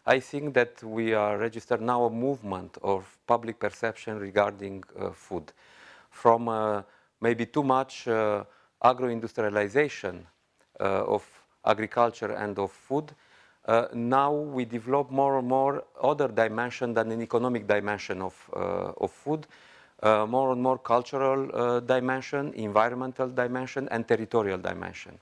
I think that we are registered now a movement of public perception regarding food. From maybe too much agro-industrialization of agriculture and of food, now we develop more and more other dimension than an economic dimension of food, more and more cultural dimension, environmental dimension, and territorial dimension.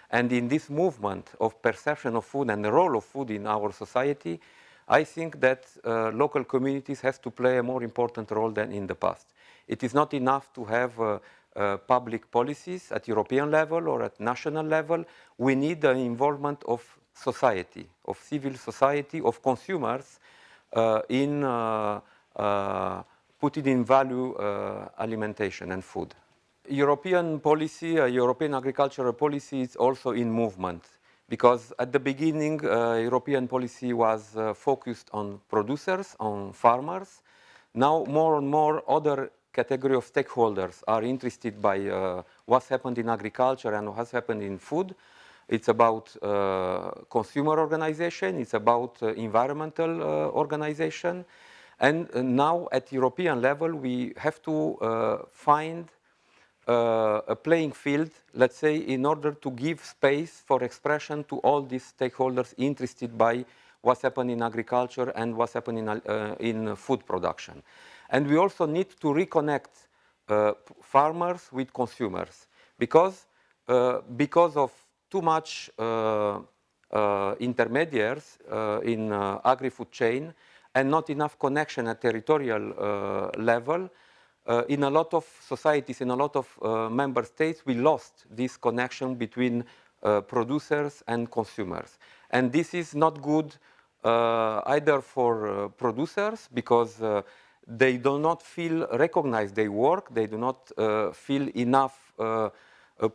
And in this movement of perception of food and the role of food in our society, I think that local communities have to play a more important role than in the past. It is not enough to have public policies at European level or at national level. We need the involvement of society, of civil society, of consumers in putting in value alimentation and food. European policy, European agricultural policy is also in movement, because at the beginning, European policy was focused on producers, on farmers. Now more and more other category of stakeholders are interested by what's happened in agriculture and what's happened in food. It's about consumer organization, it's about environmental organization. And now at European level, we have to find a playing field, let's say, in order to give space for expression to all these stakeholders interested by what's happening in agriculture and what's happening in food production. And we also need to reconnect farmers with consumers, because of too much intermediaries in agri-food chain and not enough connection at territorial level. In a lot of societies, in a lot of member states, we lost this connection between producers and consumers. And this is not good either for producers, because they do not feel recognized their work, they do not feel enough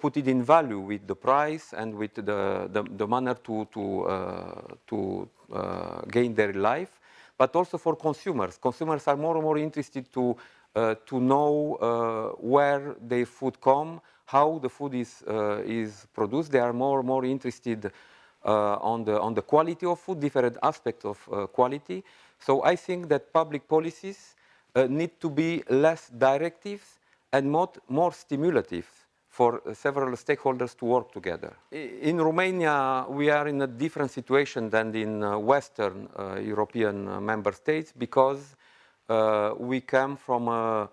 put it in value with the price and with the manner to gain their life, but also for consumers. Consumers are more and more interested to know where their food come, how the food is produced. They are more and more interested on the quality of food, different aspects of quality. So I think that public policies need to be less directive and more stimulative for several stakeholders to work together. In Romania, we are in a different situation than in Western European member states, because we come from an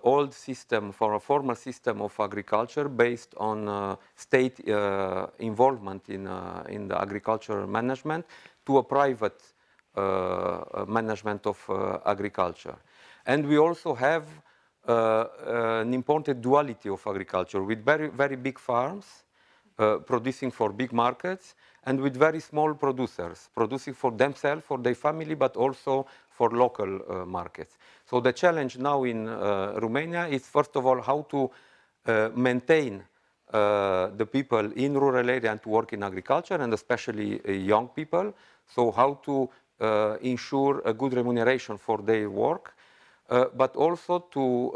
old system, from a former system of agriculture based on state involvement in the agricultural management, to a private management of agriculture. And we also have an important duality of agriculture, with very, very big farms producing for big markets, and with very small producers producing for themselves, for their family, but also for local markets. So the challenge now in Romania is, first of all, how to maintain the people in rural area and to work in agriculture, and especially young people. So how to ensure a good remuneration for their work, but also to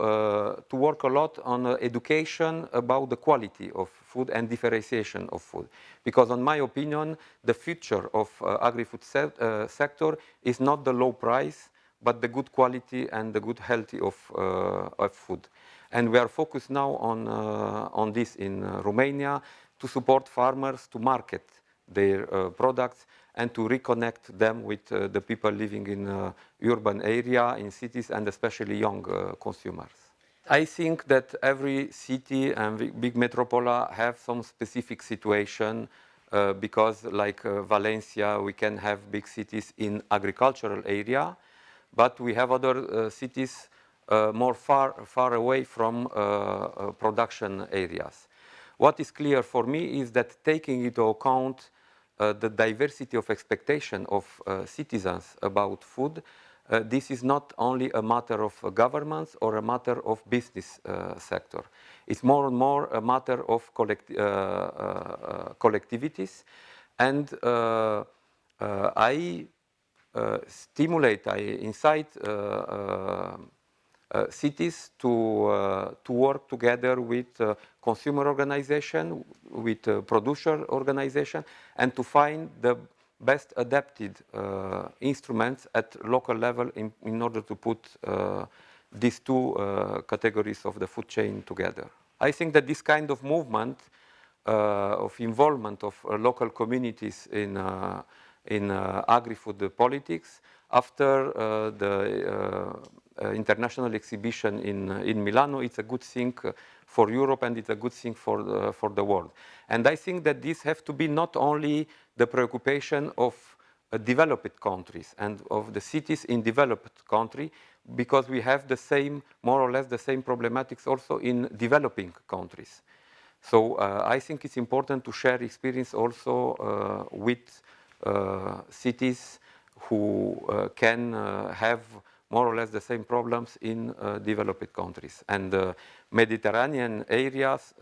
work a lot on education about the quality of food and differentiation of food. Because in my opinion, the future of agri-food sector is not the low price, but the good quality and the good healthy of food. And we are focused now on this in Romania, to support farmers to market their products and to reconnect them with the people living in urban area, in cities, and especially young consumers. I think that every city and big metropolis have some specific situation, because like Valencia, we can have big cities in agricultural area, but we have other cities more far away from production areas. What is clear for me is that, taking into account the diversity of expectation of citizens about food, this is not only a matter of governments or a matter of business sector. It's more and more a matter of collectivities. And I incite cities to work together with consumer organization, with producer organization, and to find the best adapted instruments at local level in order to put these two categories of the food chain together. I think that this kind of movement of involvement of local communities in agri-food politics after the international exhibition in Milano, it's a good thing for Europe and it's a good thing for the world. And I think that this has to be not only the preoccupation of developed countries and of the cities in developed countries, because we have the same, more or less the same problematics also in developing countries. So I think it's important to share experience also with cities who can have more or less the same problems in developed countries. And Mediterranean areas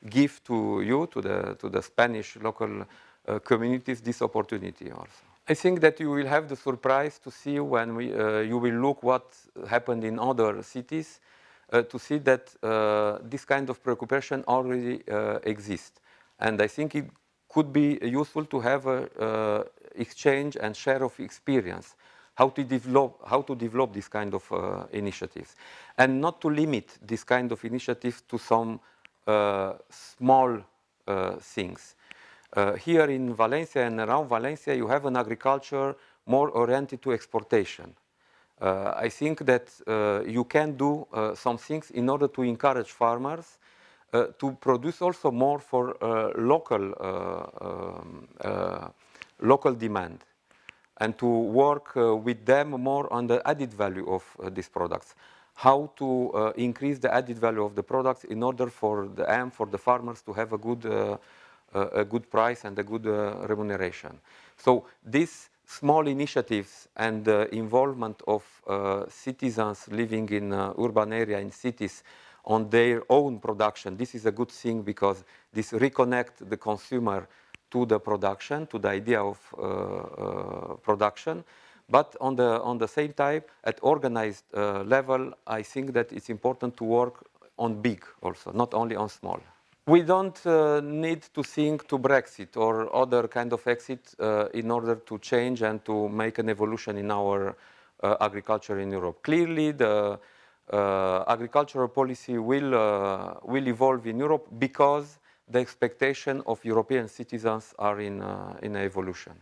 give to you, to the Spanish local communities, this opportunity also. I think that you will have the surprise to see when you will look what happened in other cities, to see that this kind of preoccupation already exists. And I think it could be useful to have an exchange and share of experience, how to develop this kind of initiatives. And not to limit this kind of initiatives to some small things. Here in Valencia and around Valencia, you have an agriculture more oriented to exportation. I think that you can do some things in order to encourage farmers to produce also more for local demand, and to work with them more on the added value of these products. How to increase the added value of the products in order for the farmers to have a good price and a good remuneration. So these small initiatives and the involvement of citizens living in urban area in cities on their own production, this is a good thing because this reconnects the consumer to the production, to the idea of production. But on the same time, at organized level, I think that it's important to work on big also, not only on small. We don't need to think to Brexit or other kind of exit in order to change and to make an evolution in our agriculture in Europe. Clearly, the agricultural policy will evolve in Europe because the expectation of European citizens are in evolution.